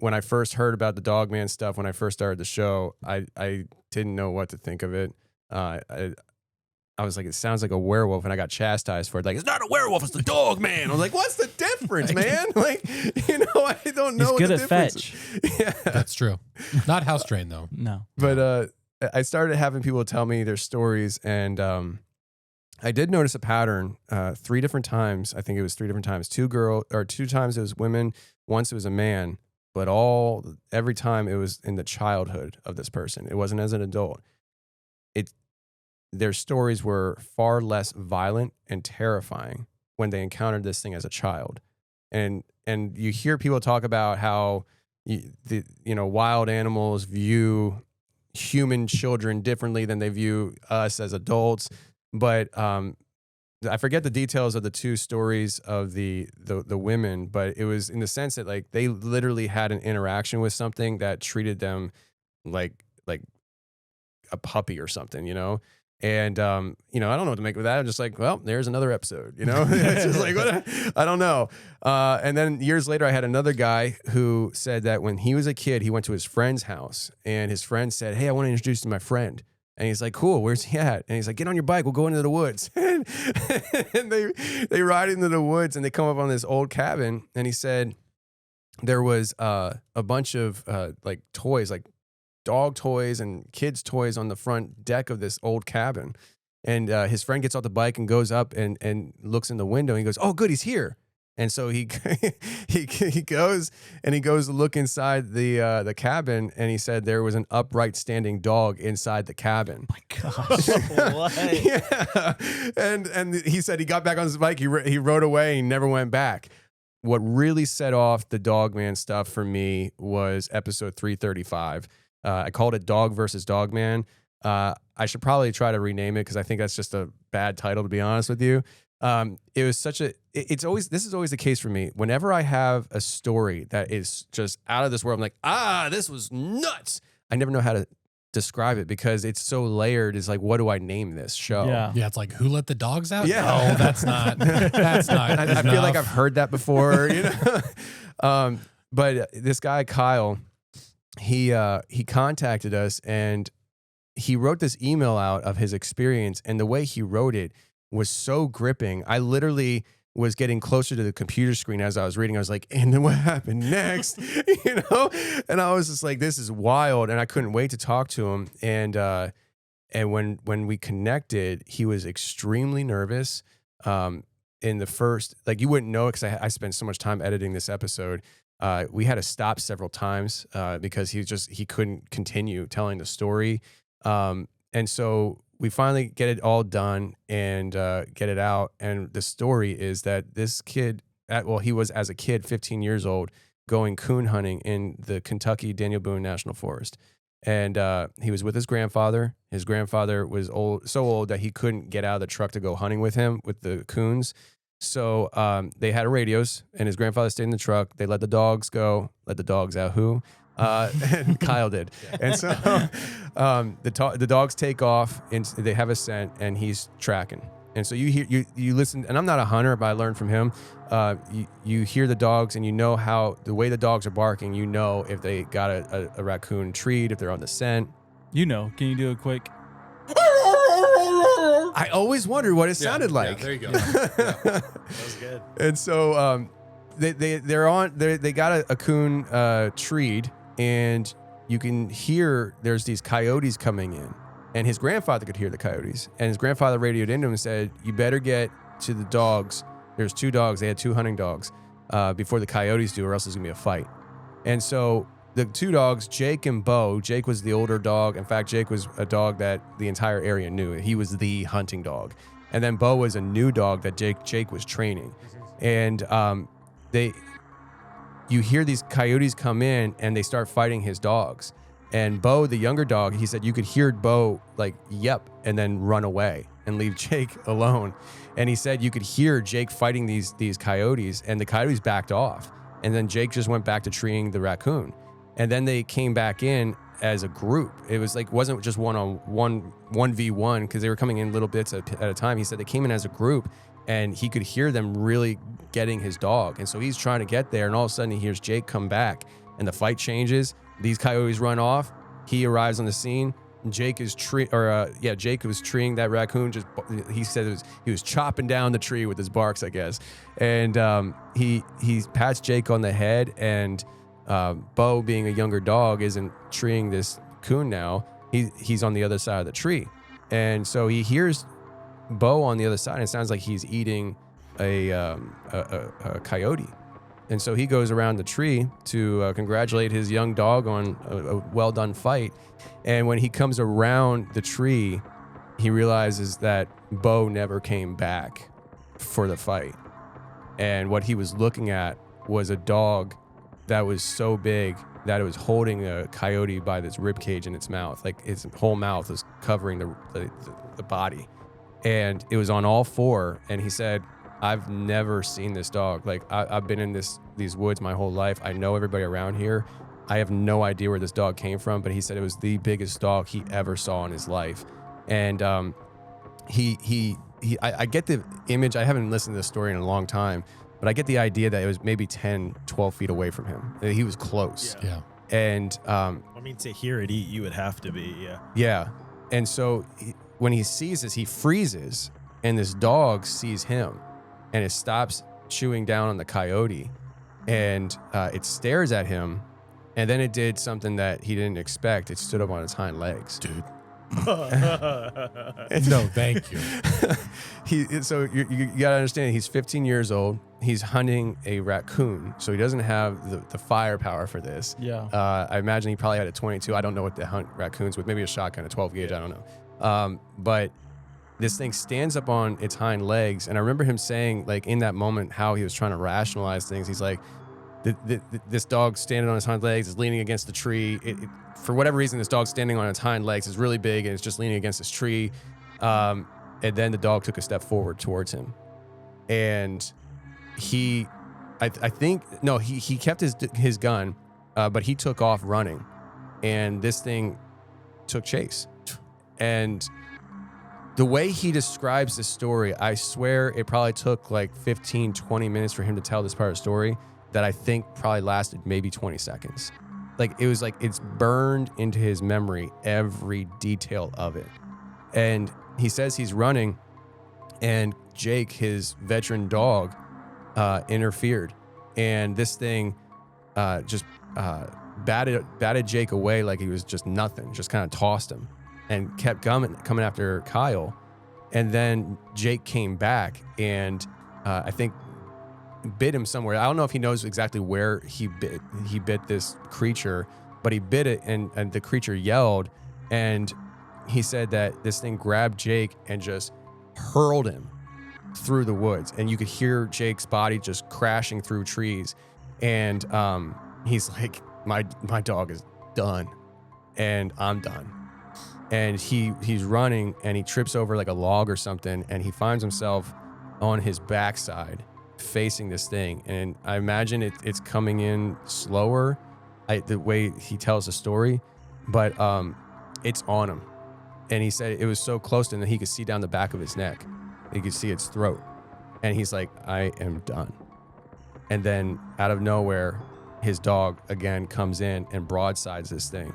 when I first heard about the Dogman stuff, when I first started the show, I didn't know what to think of it. I was like, it sounds like a werewolf, and I got chastised for it. Like, it's not a werewolf, it's the Dogman. I was like, what's the difference, man? Like, I don't know. He's what good the at difference fetch. is. Yeah. That's true. Not house trained though. No. But I started having people tell me their stories, and I did notice a pattern 3 different times. I think it was 3 different times. 2 times it was women, once it was a man, but every time it was in the childhood of this person. It wasn't as an adult. Their stories were far less violent and terrifying when they encountered this thing as a child. And you hear people talk about how wild animals view human children differently than they view us as adults. But I forget the details of the 2 stories of the women, but it was in the sense that like they literally had an interaction with something that treated them like a puppy or something, And, I don't know what to make of that. I'm just like, well, there's another episode, It's just like, what? I don't know. And then years later, I had another guy who said that when he was a kid, he went to his friend's house, and his friend said, hey, I want to introduce you to my friend. And he's like, cool, where's he at? And he's like, get on your bike, we'll go into the woods. and they ride into the woods, and they come up on this old cabin. And he said there was a bunch of like toys, like dog toys and kids' toys on the front deck of this old cabin. And his friend gets off the bike and goes up and looks in the window, and he goes, oh, good, he's here. And so he goes to look inside the cabin, and he said there was an upright standing dog inside the cabin. Oh my gosh. What? Yeah. And he said he got back on his bike, he rode away, he never went back. What really set off the Dogman stuff for me was episode 335. I called it Dog versus Dogman. I should probably try to rename it because I think that's just a bad title, to be honest with you. It was this is always the case for me. Whenever I have a story that is just out of this world, I'm like, this was nuts. I never know how to describe it because it's so layered. It's like, what do I name this show? Yeah, it's like, who let the dogs out? Yeah. No, that's not. I feel like I've heard that before, But this guy, Kyle, he contacted us, and he wrote this email out of his experience, and the way he wrote it was so gripping. I literally was getting closer to the computer screen as I was reading. I was like, and then what happened next? And I was just like, this is wild. And I couldn't wait to talk to him. And when we connected, he was extremely nervous. In the first, like, you wouldn't know it because I spent so much time editing this episode. We had to stop several times because he couldn't continue telling the story. And so we finally get it all done and get it out. And the story is that this kid, he was as a kid, 15 years old, going coon hunting in the Kentucky Daniel Boone National Forest. And he was with his grandfather. His grandfather was so old that he couldn't get out of the truck to go hunting with him with the coons. So they had radios, and his grandfather stayed in the truck. They let the dogs go. Let the dogs out. Who? And Kyle did. And so the dogs take off, and they have a scent, and he's tracking. And so you listen, and I'm not a hunter, but I learned from him. You hear the dogs, and you know how the way the dogs are barking. You know if they got a raccoon treed, if they're on the scent. Can you do a quick? I always wondered what it sounded like. Yeah, there you go. That was good. And so they got a coon treed, and you can hear there's these coyotes coming in, and his grandfather could hear the coyotes, and his grandfather radioed into him and said, you better get to the dogs. There's 2 dogs. They had 2 hunting dogs before the coyotes do, or else there's gonna be a fight. And so the 2 dogs, Jake and Bo. Jake was the older dog. In fact, Jake was a dog that the entire area knew. He was the hunting dog. And then Bo was a new dog that Jake was training. And you hear these coyotes come in, and they start fighting his dogs. And Bo, the younger dog, he said you could hear Bo like yep and then run away and leave Jake alone. And he said you could hear Jake fighting these coyotes, and the coyotes backed off. And then Jake just went back to treeing the raccoon. And then they came back in as a group. It was like, wasn't just 1v1 because they were coming in little bits at a time. He said they came in as a group, and he could hear them really getting his dog. And so he's trying to get there, and all of a sudden he hears Jake come back, and the fight changes. These coyotes run off. He arrives on the scene. Jake was treeing that raccoon. He said he was chopping down the tree with his barks, I guess. And he pats Jake on the head, and Bo, being a younger dog, isn't treeing this coon now. He's on the other side of the tree, and so he hears Bo on the other side. And it sounds like he's eating a coyote. And so he goes around the tree to congratulate his young dog on a well-done fight. And when he comes around the tree, he realizes that Bo never came back for the fight. And what he was looking at was a dog that was so big that it was holding a coyote by this rib cage in its mouth. Like its whole mouth was covering the body. And it was on all four. And he said, I've never seen this dog. Like I've been in these woods my whole life. I know everybody around here. I have no idea where this dog came from, but he said it was the biggest dog he ever saw in his life. And I get the image. I haven't listened to this story in a long time, but I get the idea that it was maybe 10, 12 feet away from him. He was close. Yeah. And to hear it eat, you would have to be. Yeah. Yeah. And so when he sees this, he freezes, and this dog sees him. And it stops chewing down on the coyote, and it stares at him, and then it did something that he didn't expect. It stood up on its hind legs. Dude. No, thank you. So you gotta understand, he's 15 years old. He's hunting a raccoon, so he doesn't have the firepower for this. Yeah. I imagine he probably had a 22. I don't know what they hunt raccoons with. Maybe a shotgun, a 12 gauge. I don't know. But this thing stands up on its hind legs. And I remember him saying, like, in that moment, how he was trying to rationalize things. He's like, this dog standing on its hind legs is leaning against the tree. For whatever reason, this dog standing on its hind legs is really big, and it's just leaning against this tree. And then the dog took a step forward towards him. And he kept his gun, but he took off running. And this thing took chase. And the way he describes the story, I swear it probably took like 15, 20 minutes for him to tell this part of the story that I think probably lasted maybe 20 seconds. Like, it was like it's burned into his memory, every detail of it. And he says he's running, and Jake, his veteran dog, interfered. And this thing just batted Jake away like he was just nothing, just kind of tossed him. And kept coming after Kyle. And then Jake came back and I think bit him somewhere. I don't know if he knows exactly where he bit this creature, but he bit it, and the creature yelled. And he said that this thing grabbed Jake and just hurled him through the woods. And you could hear Jake's body just crashing through trees. And he's like, my dog is done, and I'm done. And he's running, and he trips over like a log or something, and he finds himself on his backside facing this thing. And I imagine it's coming in slower, the way he tells the story, but it's on him. And he said it was so close to him that he could see down the back of his neck. He could see its throat. And he's like, I am done. And then out of nowhere, his dog again comes in and broadsides this thing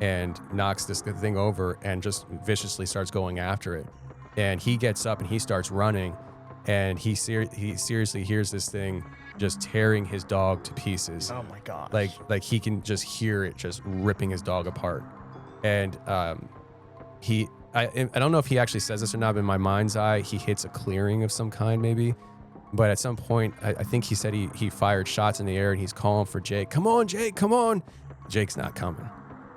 and knocks this thing over and just viciously starts going after it. And he gets up and he starts running, and he seriously hears this thing just tearing his dog to pieces. Oh my gosh. Like he can just hear it just ripping his dog apart. And I don't know if he actually says this or not, but in my mind's eye, he hits a clearing of some kind maybe. But at some point, I think he said he fired shots in the air, and he's calling for Jake. Come on, Jake, come on. Jake's not coming.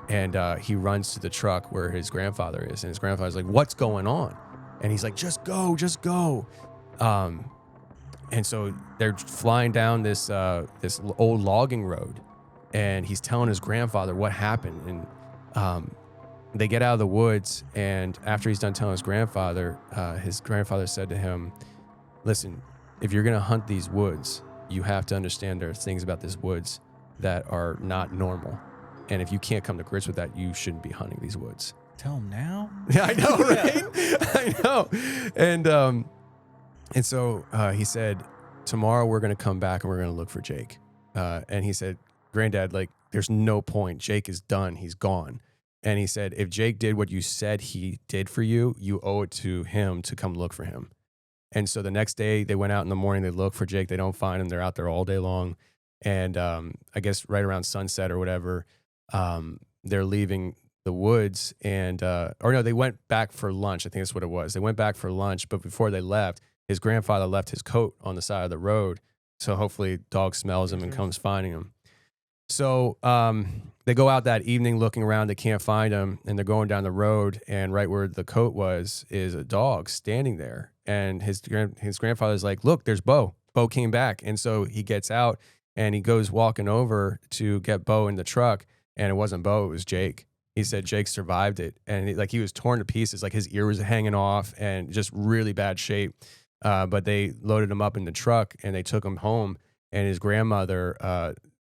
And he runs to the truck where his grandfather is. And his grandfather's like, what's going on? And he's like, just go, just go. And so they're flying down this old logging road. And he's telling his grandfather what happened. And they get out of the woods. And after he's done telling his grandfather said to him, listen, if you're going to hunt these woods, you have to understand there are things about this woods that are not normal. And if you can't come to grips with that, you shouldn't be hunting these woods. Tell him now? Yeah, I know, right? I know. And so he said, tomorrow we're going to come back and we're going to look for Jake. And he said, Granddad, like, there's no point. Jake is done. He's gone. And he said, if Jake did what you said he did for you, you owe it to him to come look for him. And so the next day they went out in the morning, they look for Jake. They don't find him. They're out there all day long. And I guess right around sunset or whatever, they're leaving the woods and, or no, they went back for lunch. I think that's what it was. They went back for lunch, but before they left, his grandfather left his coat on the side of the road. So hopefully dog smells him and comes finding him. So they go out that evening looking around. They can't find him. And they're going down the road. And right where the coat was is a dog standing there. And his grandfather's like, look, there's Bo. Bo came back. And so he gets out and he goes walking over to get Bo in the truck. And it wasn't Bo, it was Jake. He said Jake survived it. And he was torn to pieces. Like his ear was hanging off and just really bad shape. But they loaded him up in the truck and they took him home. And his grandmother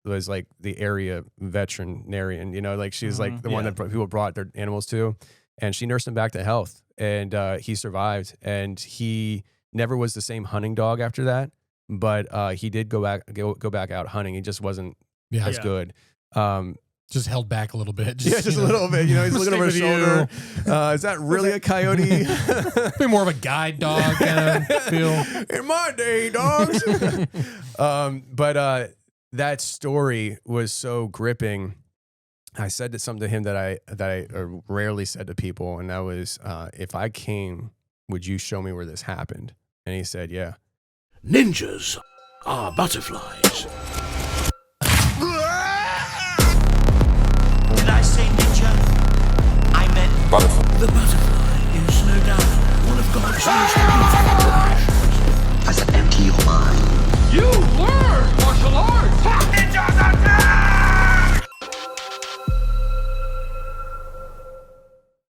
was like the area veterinarian, like she's like the one that people brought their animals to. And she nursed him back to health. And he survived. And he never was the same hunting dog after that. But he did go back out hunting. He just wasn't as good. Just held back a little bit. Just a little bit. He's looking over his shoulder. Is that really a coyote? Be more of a guide dog kind of feel. In my day, dogs. But that story was so gripping. I said something to him that I rarely said to people, and that was, if I came, would you show me where this happened? And he said, yeah. Ninjas are butterflies. Did I say ninja? I meant Butterfly. The butterfly is no doubt one of God's most beautiful creations. does it empty your mind? You learn!